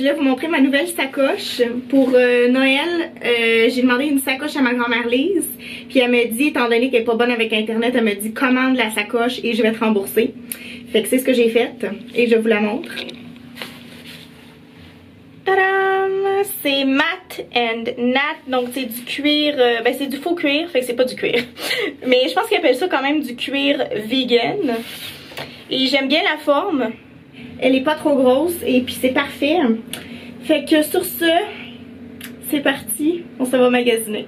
voulais vous montrer ma nouvelle sacoche. Pour Noël, j'ai demandé une sacoche à ma grand-mère Lise. Puis elle m'a dit, étant donné qu'elle est pas bonne avec internet, elle m'a dit commande la sacoche et je vais te rembourser. Fait que c'est ce que j'ai fait et je vous la montre. Tadam! C'est Matte and Nat, donc c'est du cuir, ben c'est du faux cuir, fait que c'est pas du cuir. Mais je pense qu'ils appellent ça quand même du cuir vegan. Et j'aime bien la forme. Elle est pas trop grosse et puis c'est parfait. Fait que sur ce, c'est parti, on s'en va magasiner.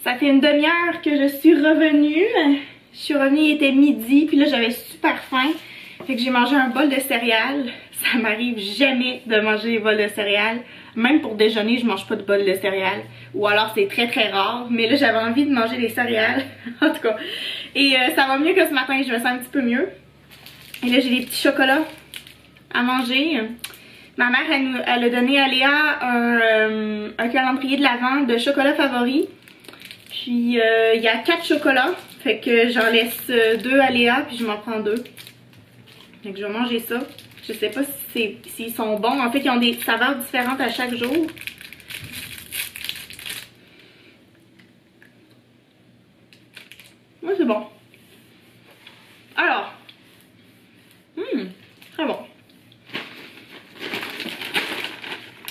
Ça fait une demi-heure que je suis revenue. Je suis revenue, il était midi, puis là j'avais super faim. Fait que j'ai mangé un bol de céréales. Ça m'arrive jamais de manger des bols de céréales. Même pour déjeuner, je mange pas de bol de céréales. Ou alors c'est très très rare. Mais là j'avais envie de manger des céréales. En tout cas. Et ça va mieux que ce matin, je me sens un petit peu mieux. Et là j'ai des petits chocolats à manger. Ma mère elle a donné à Léa un calendrier de l'Avent de chocolat favori. Puis il y a 4 chocolats, fait que j'en laisse 2 à Léa, puis je m'en prends 2. Fait que je vais manger ça. Je sais pas s'ils sont bons. En fait, ils ont des saveurs différentes à chaque jour. Ouais, c'est bon. Alors, très bon.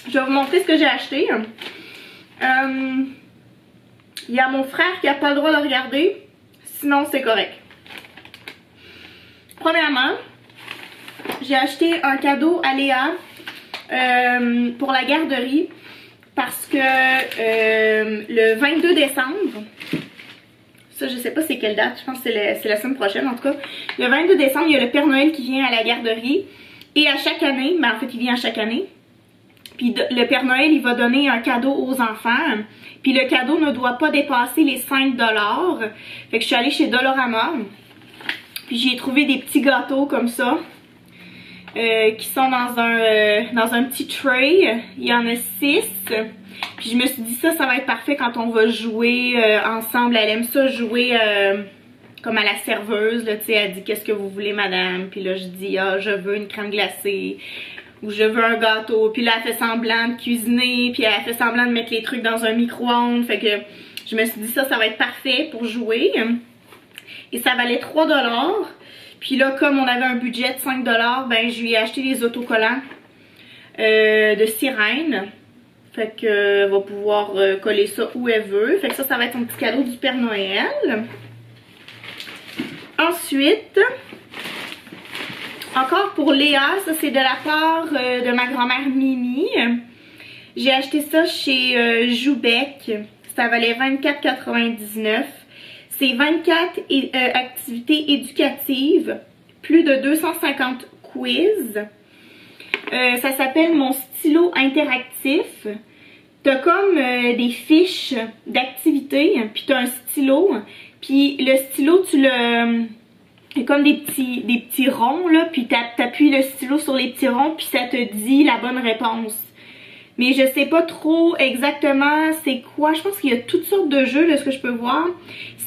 Je vais vous montrer ce que j'ai acheté. Il y a mon frère qui n'a pas le droit de regarder, sinon c'est correct. Premièrement, j'ai acheté un cadeau à Léa pour la garderie parce que le 22 décembre, ça je sais pas c'est quelle date, je pense que c'est la semaine prochaine en tout cas. Le 22 décembre, il y a le Père Noël qui vient à la garderie et à chaque année, ben en fait il vient à chaque année. Puis le Père Noël, il va donner un cadeau aux enfants. Puis le cadeau ne doit pas dépasser les 5 $. Fait que je suis allée chez Dollarama. Puis j'ai trouvé des petits gâteaux comme ça. Qui sont dans un petit tray. Il y en a 6. Puis je me suis dit ça va être parfait quand on va jouer ensemble. Elle aime ça jouer comme à la serveuse. Là, tu sais, elle dit qu'est-ce que vous voulez madame. Puis là je dis ah je veux une crème glacée. Ou je veux un gâteau, puis là elle fait semblant de cuisiner, puis elle fait semblant de mettre les trucs dans un micro-ondes, fait que je me suis dit ça va être parfait pour jouer. Et ça valait 3 $. Puis là comme on avait un budget de 5 $, ben je lui ai acheté des autocollants de sirène. Fait que elle va pouvoir coller ça où elle veut. Fait que ça va être son petit cadeau du Père Noël. Ensuite, encore pour Léa, ça c'est de la part de ma grand-mère Mimi. J'ai acheté ça chez Joubec. Ça valait 24,99 $. C'est 24 activités éducatives, plus de 250 quiz. Ça s'appelle mon stylo interactif. T'as comme des fiches d'activité, puis tu as un stylo, puis le stylo, tu le... comme des petits ronds, là, puis t'appuies le stylo sur les petits ronds, puis ça te dit la bonne réponse. Mais je sais pas trop exactement c'est quoi. Je pense qu'il y a toutes sortes de jeux, de ce que je peux voir.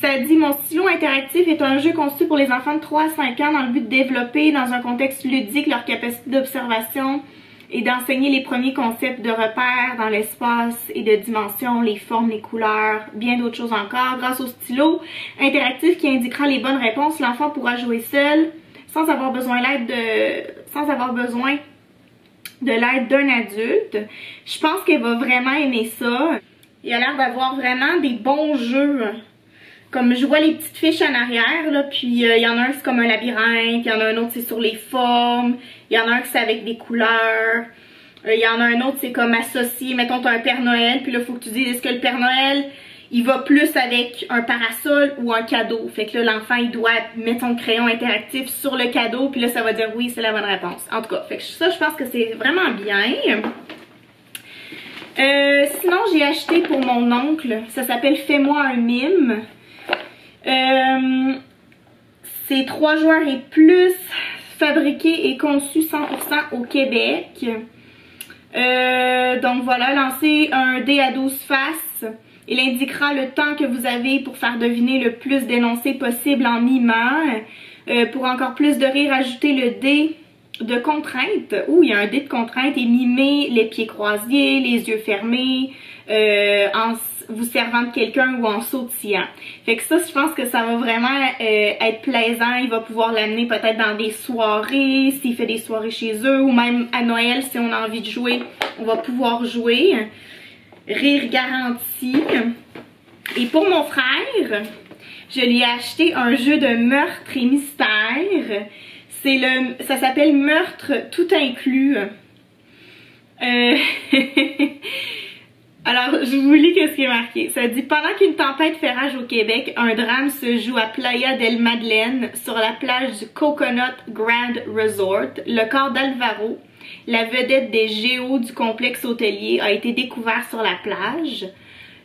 Ça dit « Mon stylo interactif est un jeu conçu pour les enfants de 3 à 5 ans dans le but de développer dans un contexte ludique leur capacité d'observation et d'enseigner les premiers concepts de repères dans l'espace et de dimension, les formes, les couleurs, bien d'autres choses encore. Grâce au stylo interactif qui indiquera les bonnes réponses, l'enfant pourra jouer seul sans avoir besoin de l'aide d'un adulte. Je pense qu'elle va vraiment aimer ça. Il a l'air d'avoir vraiment des bons jeux. Comme je vois les petites fiches en arrière, là, puis il y en a un c'est comme un labyrinthe, il y en a un autre c'est sur les formes, il y en a un c'est avec des couleurs, il y en a un autre c'est comme associé, mettons t'as un Père Noël, puis là faut que tu dises est-ce que le Père Noël il va plus avec un parasol ou un cadeau. Fait que là l'enfant il doit mettre son crayon interactif sur le cadeau, puis là ça va dire oui c'est la bonne réponse. En tout cas, fait que ça je pense que c'est vraiment bien. Sinon j'ai acheté pour mon oncle, ça s'appelle Fais-moi un mime. C'est 3 joueurs et plus, fabriqué et conçu 100% au Québec. Donc voilà, lancez un dé à 12 faces. Il indiquera le temps que vous avez pour faire deviner le plus d'énoncés possible en mimant. Pour encore plus de rire, ajoutez le dé de contrainte. Ouh, il y a un dé de contrainte et mimer les pieds croisés, les yeux fermés, en vous servant de quelqu'un ou en sautillant. Fait que ça, je pense que ça va vraiment être plaisant. Il va pouvoir l'amener peut-être dans des soirées, s'il fait des soirées chez eux, ou même à Noël, si on a envie de jouer, on va pouvoir jouer. Rire garanti. Et pour mon frère, je lui ai acheté un jeu de meurtre et mystère. Ça s'appelle Meurtre tout inclus. Alors, je vous lis ce qui est marqué. Ça dit « Pendant qu'une tempête fait rage au Québec, un drame se joue à Playa del Madeleine, sur la plage du Coconut Grand Resort. Le corps d'Alvaro, la vedette des géos du complexe hôtelier, a été découvert sur la plage.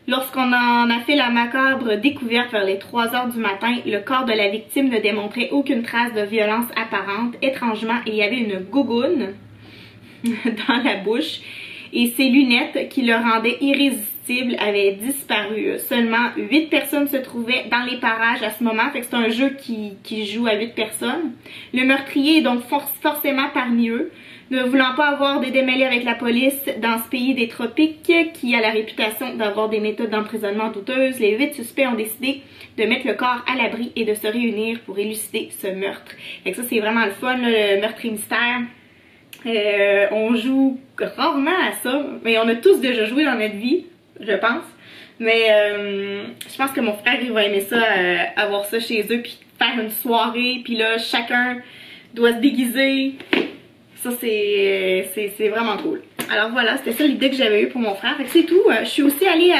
Lorsqu'on en a fait la macabre découverte vers les 3 h du matin, le corps de la victime ne démontrait aucune trace de violence apparente. Étrangement, il y avait une gougoune dans la bouche. Et ses lunettes qui le rendaient irrésistible avaient disparu. Seulement 8 personnes se trouvaient dans les parages à ce moment. Fait que c'est un jeu qui joue à 8 personnes. Le meurtrier est donc forcément parmi eux. Ne voulant pas avoir des démêlés avec la police dans ce pays des tropiques qui a la réputation d'avoir des méthodes d'emprisonnement douteuses, les 8 suspects ont décidé de mettre le corps à l'abri et de se réunir pour élucider ce meurtre. Fait que ça c'est vraiment le fun, là, le meurtre et mystère. On joue rarement à ça, mais on a tous déjà joué dans notre vie, je pense. Mais je pense que mon frère il va aimer ça, avoir ça chez eux, puis faire une soirée, puis là chacun doit se déguiser. Ça c'est vraiment cool. Alors voilà, c'était ça l'idée que j'avais eue pour mon frère. Fait que c'est tout. Je suis aussi allée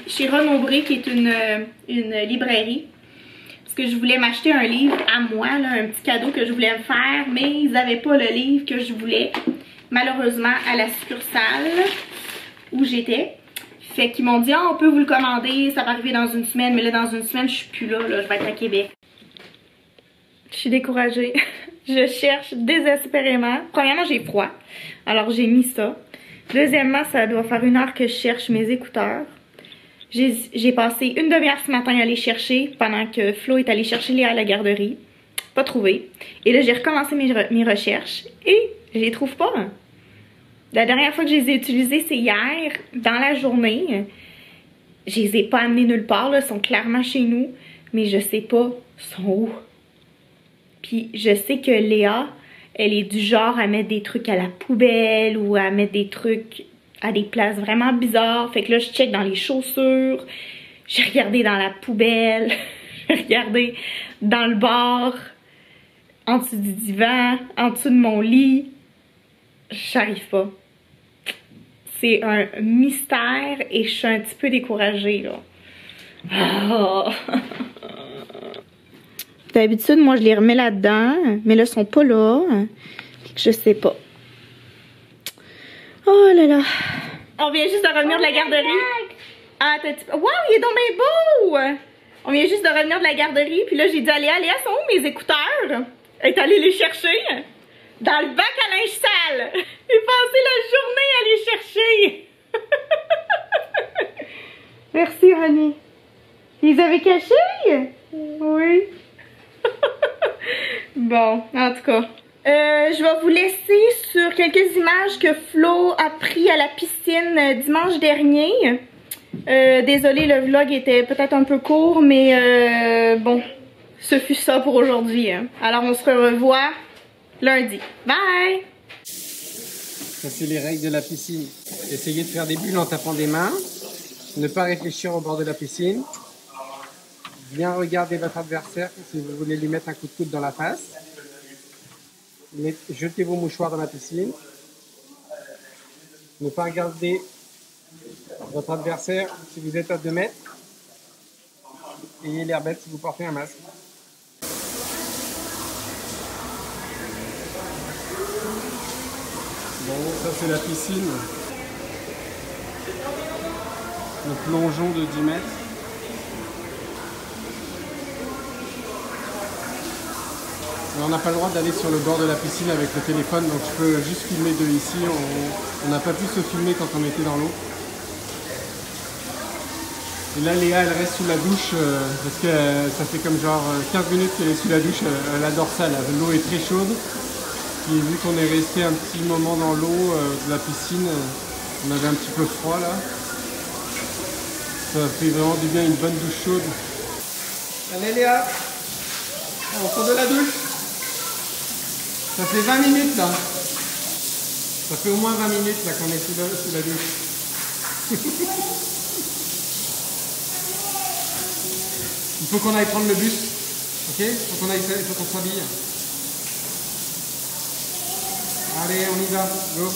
chez Renaud Bré, qui est une librairie. Parce que je voulais m'acheter un livre à moi, là, un petit cadeau que je voulais me faire, mais ils n'avaient pas le livre que je voulais, malheureusement, à la succursale où j'étais. Fait qu'ils m'ont dit, ah, on peut vous le commander, ça va arriver dans une semaine, mais là, dans une semaine, je suis plus là, je vais être à Québec. Je suis découragée. Je cherche désespérément. Premièrement, j'ai froid, alors j'ai mis ça. Deuxièmement, ça doit faire 1 heure que je cherche mes écouteurs. J'ai passé une demi-heure ce matin à aller chercher pendant que Flo est allé chercher Léa à la garderie. Pas trouvé. Et là, j'ai recommencé mes recherches et je les trouve pas. La dernière fois que je les ai utilisés, c'est hier, dans la journée. Je les ai pas amenés nulle part, là. Ils sont clairement chez nous, mais je sais pas, ils sont où. Puis je sais que Léa, elle est du genre à mettre des trucs à la poubelle ou à mettre des trucs à des places vraiment bizarres. Fait que là, je check dans les chaussures. J'ai regardé dans la poubelle. J'ai regardé dans le bar. En dessous du divan. En dessous de mon lit. J'arrive pas. C'est un mystère et je suis un petit peu découragée, là. Oh. D'habitude, moi, je les remets là-dedans. Mais là, ils sont pas là. Je sais pas. Oh là là. On vient juste de revenir de la garderie. Ah, wow, il est donc bien beau! On vient juste de revenir de la garderie, puis là, j'ai dit à Léa, Léa, sont où mes écouteurs? Elle est allée les chercher dans le bac à linge sale. J'ai passé la journée à les chercher. Merci, Honey. Ils avaient caché? Oui. Bon, en tout cas. Je vais vous laisser sur quelques images que Flo a pris à la piscine dimanche dernier. Désolée, le vlog était peut-être un peu court, mais bon, ce fut ça pour aujourd'hui. Alors, on se revoit lundi. Bye! Ça, c'est les règles de la piscine. Essayez de faire des bulles en tapant des mains. Ne pas réfléchir au bord de la piscine. Bien regarder votre adversaire si vous voulez lui mettre un coup de coude dans la face. Jetez vos mouchoirs dans la piscine. Ne pas regarder votre adversaire si vous êtes à 2 mètres. Ayez l'air bête si vous portez un masque. Bon, ça c'est la piscine. Le plongeon de 10 mètres. Mais on n'a pas le droit d'aller sur le bord de la piscine avec le téléphone, donc je peux juste filmer de ici. On n'a pas pu se filmer quand on était dans l'eau. Et là, Léa, elle reste sous la douche parce que ça fait comme genre 15 minutes qu'elle est sous la douche. Elle adore ça, l'eau est très chaude. Et vu qu'on est resté un petit moment dans l'eau de la piscine, on avait un petit peu froid là. Ça fait vraiment du bien, une bonne douche chaude. Allez Léa, on sort de la douche. Ça fait 20 minutes là. Ça fait au moins 20 minutes là qu'on est sous la douche. Il faut qu'on aille prendre le bus. Ok? Il faut qu'on s'habille. Allez, on y va. Go.